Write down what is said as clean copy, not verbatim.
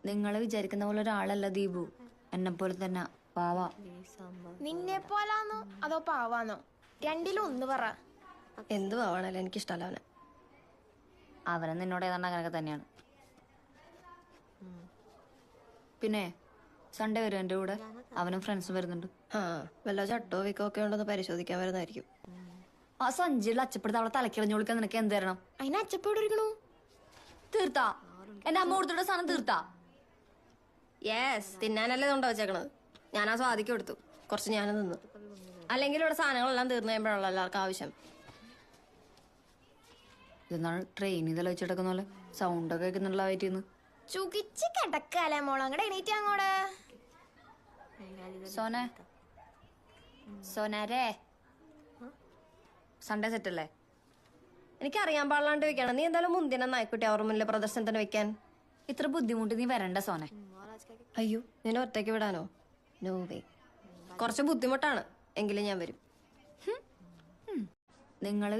നിങ്ങൾ വിചാരിക്കുന്ന പോലെ ഒരാളല്ല ദീപു. എന്നെ പോലെ തന്നെ പാവ. നിന്നെ പോലാന്നോ അതോ പാവാന്നോ? രണ്ടിലും ഒന്ന് പറ. എന്തു ആവണല്ലോ, എനിക്കിഷ്ടമല്ല അവനെ. അവനും നിന്നോട് ഏതാണ്ട് അങ്ങനെയൊക്കെ തന്നെയാണ്. പിന്നെ സൺഡേ വരും എൻ്റെ കൂടെ. അവനും ഫ്രണ്ട്സും വരുന്നുണ്ട്. ആ, വല്ല ചട്ടോ വിക്കോ ഒക്കെ ഉണ്ടെന്ന് പരിശോധിക്കാൻ വരുന്നതായിരിക്കും. ആ സഞ്ചിയിൽ അച്ചപ്പെടുത്ത് അവളെ തലക്കിളഞ്ഞു വിളിക്കാൻ നിനക്ക് എന്ത് തരണം? അതിന് അച്ചപ്പോട് ഇരിക്കണു. തീർത്താ എന്റെ അമ്മ കൊടുത്തിട്ട സാധനം തീർത്താ? യെസ്, തിന്നാനല്ലേ കൊണ്ടു വെച്ചേക്കണത്. ഞാൻ ആ സ്വാദിക്ക് കൊടുത്തു, കുറച്ച് ഞാൻ തിന്നു. അല്ലെങ്കിൽ ഇവിടെ സാധനങ്ങളെല്ലാം തീർന്നു കഴിയുമ്പോഴാണല്ലോ എല്ലാവർക്കും ആവശ്യം. ഇതെന്നാണ് ട്രെയിനിൽ തല വെച്ചെടുക്കുന്ന പോലെ സൗണ്ടൊക്കെ കേൾക്കുന്നുള്ള വയറ്റിന്ന്. ചുകിച്ച് കിടക്കല്ലേ മോളെ, അങ്ങടെ എണീറ്റ് അങ്ങോട്ട്. സോനെ സോനാരേ, സൺഡേ സെറ്റ് അല്ലേ? എനിക്കറിയാൻ പാടില്ലാണ്ട് വെക്കണം. നീ എന്തായാലും മുന്തിന നായ്ക്കുട്ടി അവർ മുന്നിലെ പ്രദർശനത്തിന് വെക്കാൻ. ഇത്ര ബുദ്ധിമുട്ട് നീ വരണ്ട സോനെ. അയ്യോ, നിന്നെ ഒറ്റയ്ക്ക് വിടാനോ? No way. കുറച്ച് ബുദ്ധിമുട്ടാണ്, എങ്കിലും ഞാൻ വരും. നിങ്ങൾ